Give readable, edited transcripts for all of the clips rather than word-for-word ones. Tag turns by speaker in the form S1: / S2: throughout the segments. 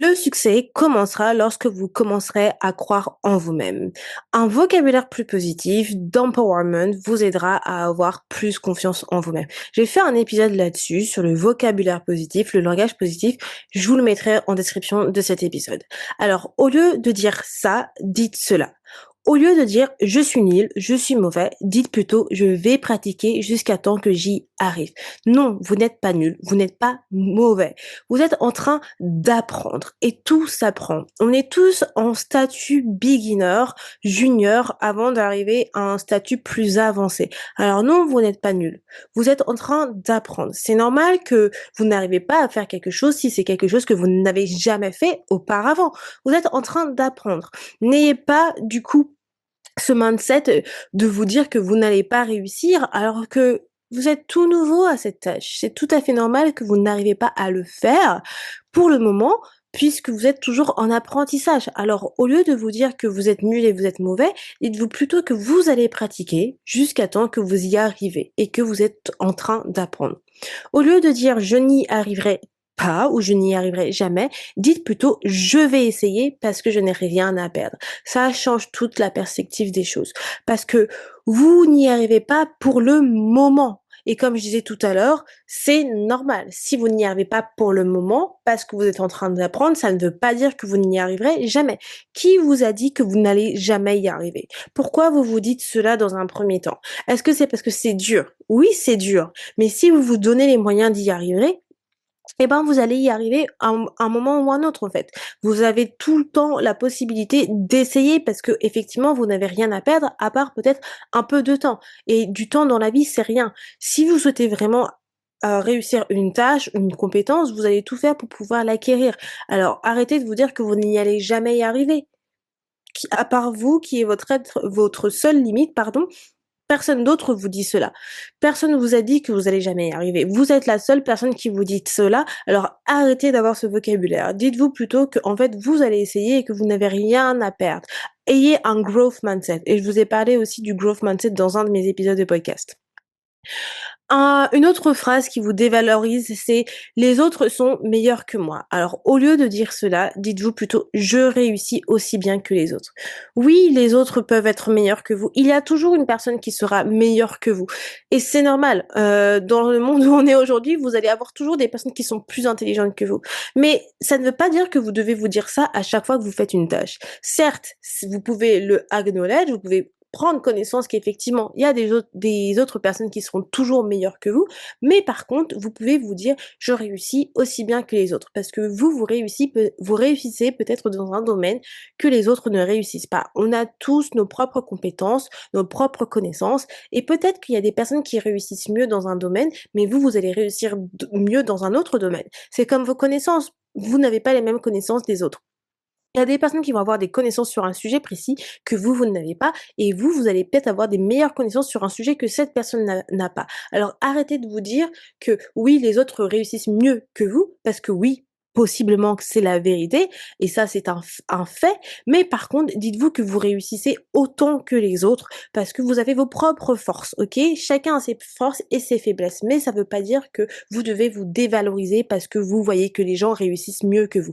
S1: Le succès commencera lorsque vous commencerez à croire en vous-même. Un vocabulaire plus positif, d'empowerment, vous aidera à avoir plus confiance en vous-même. J'ai fait un épisode là-dessus, sur le vocabulaire positif, le langage positif. Je vous le mettrai en description de cet épisode. Alors, au lieu de dire ça, dites cela. Au lieu de dire je suis nul, je suis mauvais, dites plutôt je vais pratiquer jusqu'à temps que j'y arrive. Non, vous n'êtes pas nul, vous n'êtes pas mauvais. Vous êtes en train d'apprendre et tout s'apprend. On est tous en statut beginner, junior, avant d'arriver à un statut plus avancé. Alors non, vous n'êtes pas nul. Vous êtes en train d'apprendre. C'est normal que vous n'arrivez pas à faire quelque chose si c'est quelque chose que vous n'avez jamais fait auparavant. Vous êtes en train d'apprendre. N'ayez pas du coup ce mindset de vous dire que vous n'allez pas réussir alors que vous êtes tout nouveau à cette tâche. C'est tout à fait normal que vous n'arrivez pas à le faire pour le moment, puisque vous êtes toujours en apprentissage. Alors, au lieu de vous dire que vous êtes nul et vous êtes mauvais, dites-vous plutôt que vous allez pratiquer jusqu'à temps que vous y arrivez et que vous êtes en train d'apprendre. Au lieu de dire je n'y arriverai pas ou je n'y arriverai jamais, dites plutôt je vais essayer parce que je n'ai rien à perdre. Ça change toute la perspective des choses parce que vous n'y arrivez pas pour le moment. Et comme je disais tout à l'heure, c'est normal. Si vous n'y arrivez pas pour le moment, parce que vous êtes en train d'apprendre, ça ne veut pas dire que vous n'y arriverez jamais. Qui vous a dit que vous n'allez jamais y arriver? Pourquoi vous vous dites cela dans un premier temps? Est-ce que c'est parce que c'est dur? Oui, c'est dur. Mais si vous vous donnez les moyens d'y arriver, eh ben, vous allez y arriver un moment ou un autre, en fait. Vous avez tout le temps la possibilité d'essayer parce que effectivement, vous n'avez rien à perdre à part peut-être un peu de temps. Et du temps dans la vie, c'est rien. Si vous souhaitez vraiment réussir une tâche, une compétence, vous allez tout faire pour pouvoir l'acquérir. Alors, arrêtez de vous dire que vous n'y allez jamais y arriver. À part vous, qui est votre seule limite, pardon, personne d'autre vous dit cela. Personne ne vous a dit que vous allez jamais y arriver. Vous êtes la seule personne qui vous dit cela, alors arrêtez d'avoir ce vocabulaire. Dites-vous plutôt que en fait, vous allez essayer et que vous n'avez rien à perdre. Ayez un growth mindset et je vous ai parlé aussi du growth mindset dans un de mes épisodes de podcast. Une autre phrase qui vous dévalorise, c'est: «Les autres sont meilleurs que moi». Alors, au lieu de dire cela, dites-vous plutôt: «Je réussis aussi bien que les autres». Oui, les autres peuvent être meilleurs que vous. Il y a toujours une personne qui sera meilleure que vous et c'est normal. Dans le monde où on est aujourd'hui, vous allez avoir toujours des personnes qui sont plus intelligentes que vous. Mais ça ne veut pas dire que vous devez vous dire ça à chaque fois que vous faites une tâche. Certes, vous pouvez le acknowledge, vous pouvez prendre connaissance qu'effectivement, il y a des autres personnes qui seront toujours meilleures que vous, mais par contre, vous pouvez vous dire: «Je réussis aussi bien que les autres», parce que vous réussissez peut-être dans un domaine que les autres ne réussissent pas. On a tous nos propres compétences, nos propres connaissances et peut-être qu'il y a des personnes qui réussissent mieux dans un domaine, mais vous allez réussir mieux dans un autre domaine. C'est comme vos connaissances, vous n'avez pas les mêmes connaissances des autres. Il y a des personnes qui vont avoir des connaissances sur un sujet précis que vous ne l'avez pas et vous allez peut-être avoir des meilleures connaissances sur un sujet que cette personne n'a pas. Alors arrêtez de vous dire que oui, les autres réussissent mieux que vous, parce que oui, possiblement que c'est la vérité et ça c'est un fait, mais par contre, dites-vous que vous réussissez autant que les autres parce que vous avez vos propres forces, OK? Chacun a ses forces et ses faiblesses, mais ça ne veut pas dire que vous devez vous dévaloriser parce que vous voyez que les gens réussissent mieux que vous.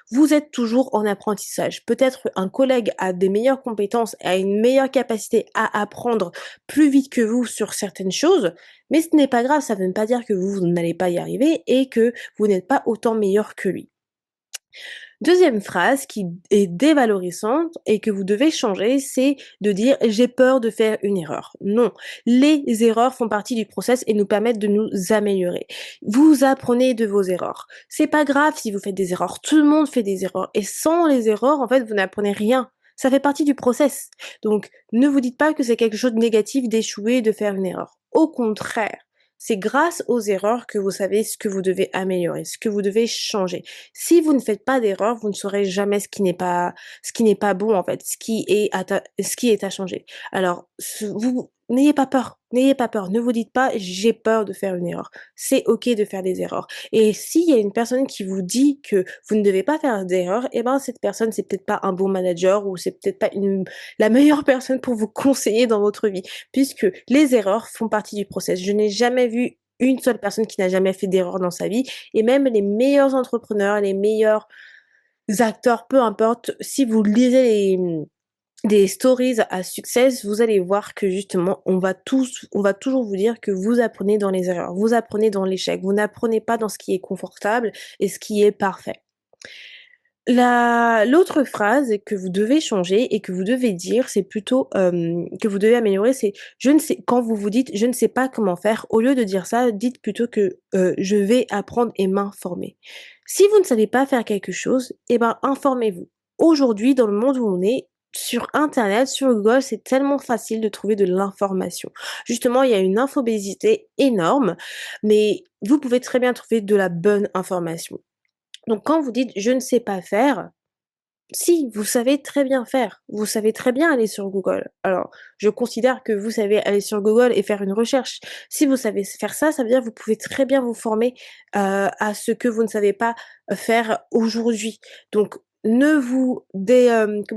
S1: Vous êtes toujours en apprentissage. Peut-être un collègue a des meilleures compétences, a une meilleure capacité à apprendre plus vite que vous sur certaines choses, mais ce n'est pas grave, ça ne veut pas dire que vous n'allez pas y arriver et que vous n'êtes pas autant meilleur que lui. Deuxième phrase qui est dévalorisante et que vous devez changer, c'est de dire: «J'ai peur de faire une erreur». Non, les erreurs font partie du process et nous permettent de nous améliorer. Vous apprenez de vos erreurs. C'est pas grave si vous faites des erreurs, tout le monde fait des erreurs et sans les erreurs, en fait, vous n'apprenez rien. Ça fait partie du process. Donc ne vous dites pas que c'est quelque chose de négatif d'échouer, de faire une erreur. Au contraire, c'est grâce aux erreurs que vous savez ce que vous devez améliorer, ce que vous devez changer. Si vous ne faites pas d'erreur, vous ne saurez jamais ce qui n'est pas bon en fait, ce qui est à changer. Alors vous n'ayez pas peur, ne vous dites pas: «J'ai peur de faire une erreur». C'est OK de faire des erreurs et s'il y a une personne qui vous dit que vous ne devez pas faire d'erreur, et ben, cette personne, c'est peut-être pas un bon manager ou c'est peut-être pas la meilleure personne pour vous conseiller dans votre vie, puisque les erreurs font partie du process. Je n'ai jamais vu une seule personne qui n'a jamais fait d'erreur dans sa vie et même les meilleurs entrepreneurs, les meilleurs acteurs, peu importe, si vous lisez des stories à succès, vous allez voir que justement, on va toujours vous dire que vous apprenez dans les erreurs, vous apprenez dans l'échec, vous n'apprenez pas dans ce qui est confortable et ce qui est parfait. L'autre phrase que vous devez changer et que vous devez dire, c'est plutôt, que vous devez améliorer, c'est: «Je ne sais» quand vous vous dites: «Je ne sais pas comment faire», au lieu de dire ça, dites plutôt que, «Je vais apprendre et m'informer». Si vous ne savez pas faire quelque chose, eh ben, informez-vous. Aujourd'hui, dans le monde où on est, sur internet, sur Google, c'est tellement facile de trouver de l'information. Justement, il y a une infobésité énorme, mais vous pouvez très bien trouver de la bonne information. Donc quand vous dites: «Je ne sais pas faire», si, vous savez très bien faire. Vous savez très bien aller sur Google. Alors, je considère que vous savez aller sur Google et faire une recherche. Si vous savez faire ça, ça veut dire que vous pouvez très bien vous former, à ce que vous ne savez pas, faire aujourd'hui. Donc comment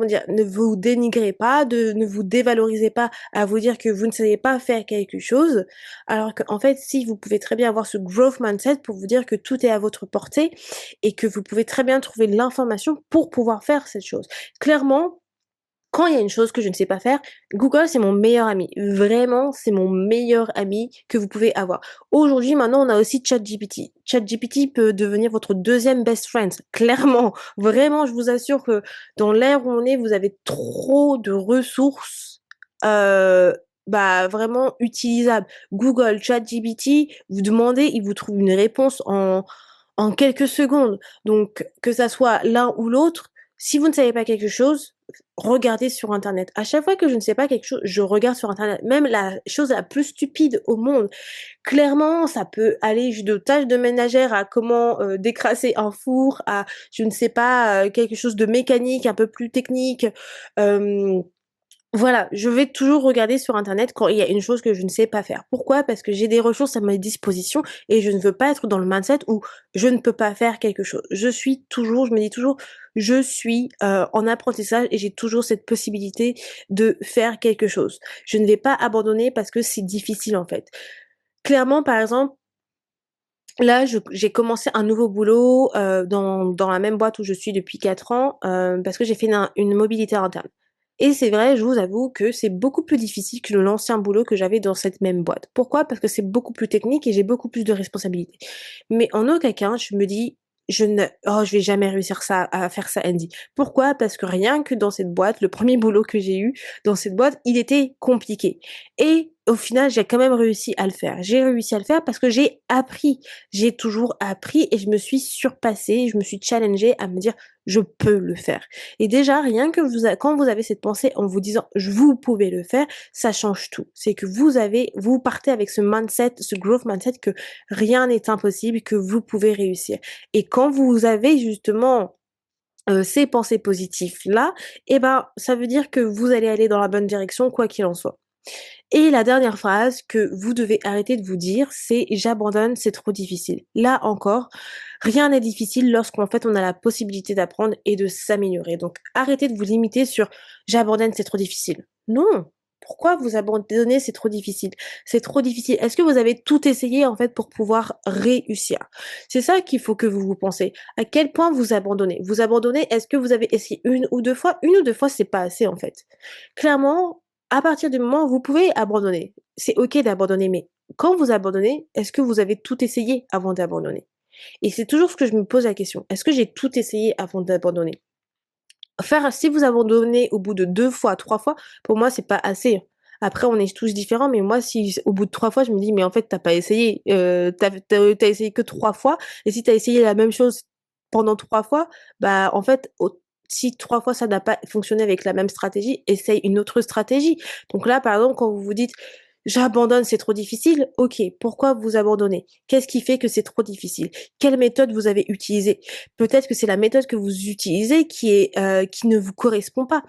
S1: dire? Ne vous dénigrez pas, ne vous dévalorisez pas à vous dire que vous ne savez pas faire quelque chose, alors qu'en fait, si, vous pouvez très bien avoir ce growth mindset pour vous dire que tout est à votre portée et que vous pouvez très bien trouver de l'information pour pouvoir faire cette chose. Clairement, quand il y a une chose que je ne sais pas faire, Google, c'est mon meilleur ami. Vraiment, c'est mon meilleur ami que vous pouvez avoir. Aujourd'hui, maintenant, on a aussi ChatGPT. ChatGPT peut devenir votre deuxième best friend. Clairement, vraiment, je vous assure que dans l'ère où on est, vous avez trop de ressources, heu, vraiment utilisables. Google, ChatGPT, vous demandez, il vous trouve une réponse en quelques secondes. Donc, que ça soit l'un ou l'autre, si vous ne savez pas quelque chose, regardez sur internet. À chaque fois que je ne sais pas quelque chose, je regarde sur internet. Même la chose la plus stupide au monde. Clairement, ça peut aller de tâches de ménagère à comment, décrasser un four, à je ne sais pas, quelque chose de mécanique, un peu plus technique. Hem voilà, je vais toujours regarder sur internet quand il y a une chose que je ne sais pas faire. Pourquoi? Parce que j'ai des ressources à ma disposition et je ne veux pas être dans le mindset où je ne peux pas faire quelque chose. Je me dis toujours: «Je suis, en apprentissage et j'ai toujours cette possibilité de faire quelque chose». Je ne vais pas abandonner parce que c'est difficile, en fait. Clairement, par exemple, là, j'ai commencé un nouveau boulot, dans la même boîte où je suis depuis 4 ans, parce que j'ai fait une mobilité interne et c'est vrai, je vous avoue que c'est beaucoup plus difficile que l'ancien boulot que j'avais dans cette même boîte. Pourquoi? Parce que c'est beaucoup plus technique et j'ai beaucoup plus de responsabilités. Mais en aucun cas, je me dis: «Je ne oh, je vais jamais réussir ça à faire ça, Andy». Pourquoi? Parce que rien que dans cette boîte, le premier boulot que j'ai eu dans cette boîte, il était compliqué et au final, j'ai quand même réussi à le faire. J'ai réussi à le faire parce que j'ai appris. J'ai toujours appris et je me suis surpassée, je me suis challengée à me dire: «Je peux le faire» et déjà rien que quand vous avez cette pensée en vous disant: Vous pouvez le faire», ça change tout. C'est que vous partez avec ce mindset, ce growth mindset que rien n'est impossible, que vous pouvez réussir et quand vous avez justement, ces pensées positives-là et ben, ça veut dire que vous allez aller dans la bonne direction quoi qu'il en soit. Et la dernière phrase que vous devez arrêter de vous dire, c'est: «J'abandonne, c'est trop difficile». Là encore, rien n'est difficile lorsqu'en fait on a la possibilité d'apprendre et de s'améliorer. Donc arrêtez de vous limiter sur: «J'abandonne, c'est trop difficile». Non! Pourquoi vous abandonnez, c'est trop difficile? C'est trop difficile. Est-ce que vous avez tout essayé en fait pour pouvoir réussir? C'est ça qu'il faut que vous vous pensez. À quel point vous abandonnez? Vous abandonnez, est-ce que vous avez essayé une ou 2 fois? Une ou 2 fois, c'est pas assez en fait. Clairement, à partir du moment où vous pouvez abandonner, c'est OK d'abandonner, mais quand vous abandonnez, est-ce que vous avez tout essayé avant d'abandonner? Et c'est toujours ce que je me pose la question. Est-ce que j'ai tout essayé avant d'abandonner? Si vous abandonnez au bout de 2 fois, 3 fois, pour moi, c'est pas assez. Après, on est tous différents, mais moi, si au bout de 3 fois, je me dis: «Mais en fait, tu as pas essayé, tu as essayé que 3 fois et si tu as essayé la même chose pendant 3 fois, bah, en fait, si 3 fois ça n'a pas fonctionné avec la même stratégie, essaye une autre stratégie». Donc là, par exemple, quand vous vous dites: «J'abandonne, c'est trop difficile», OK, pourquoi vous abandonnez? Qu'est-ce qui fait que c'est trop difficile? Quelle méthode vous avez utilisée? Peut-être que c'est la méthode que vous utilisez qui ne vous correspond pas.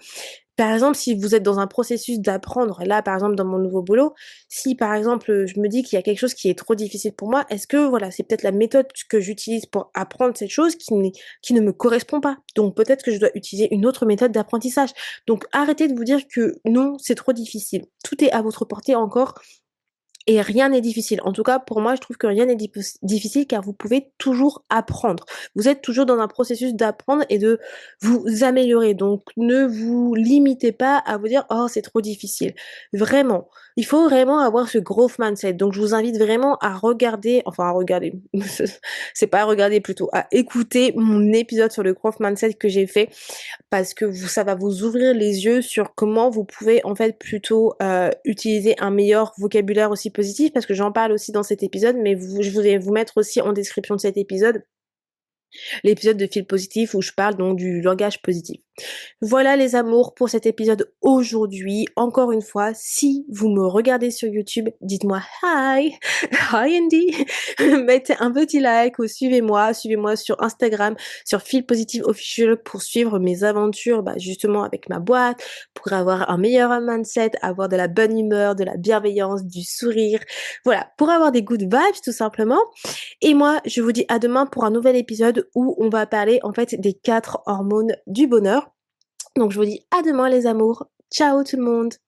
S1: Par exemple, si vous êtes dans un processus d'apprendre, là, par exemple, dans mon nouveau boulot, si par exemple, je me dis qu'il y a quelque chose qui est trop difficile pour moi, est-ce que voilà, c'est peut-être la méthode que j'utilise pour apprendre cette chose qui ne me correspond pas? Donc peut-être que je dois utiliser une autre méthode d'apprentissage. Donc arrêtez de vous dire que non, c'est trop difficile. Tout est à votre portée encore Et rien n'est difficile. En tout cas, pour moi, je trouve que rien n'est difficile car vous pouvez toujours apprendre. Vous êtes toujours dans un processus d'apprendre et de vous améliorer. Donc, ne vous limitez pas à vous dire: «Oh, c'est trop difficile». Vraiment, il faut vraiment avoir ce growth mindset. Donc, je vous invite vraiment à regarder, enfin à regarder, c'est pas à regarder plutôt, à écouter mon épisode sur le growth mindset que j'ai fait parce que vous ça va vous ouvrir les yeux sur comment vous pouvez en fait plutôt, utiliser un meilleur vocabulaire aussi positif parce que j'en parle aussi dans cet épisode, mais je vais vous mettre aussi en description de cet épisode, l'épisode de Fil Positif où je parle donc du langage positif. Voilà les amours pour cet épisode aujourd'hui. Encore une fois, si vous me regardez sur YouTube, dites-moi hi, hi Andy, mettez un petit like ou suivez-moi sur Instagram, sur Feel Positive Official pour suivre mes aventures, bah, justement avec ma boîte, pour avoir un meilleur mindset, avoir de la bonne humeur, de la bienveillance, du sourire. Voilà, pour avoir des good vibes tout simplement. Et moi, je vous dis à demain pour un nouvel épisode où on va parler en fait des 4 hormones du bonheur. Donc je vous dis à demain les amours. Ciao tout le monde!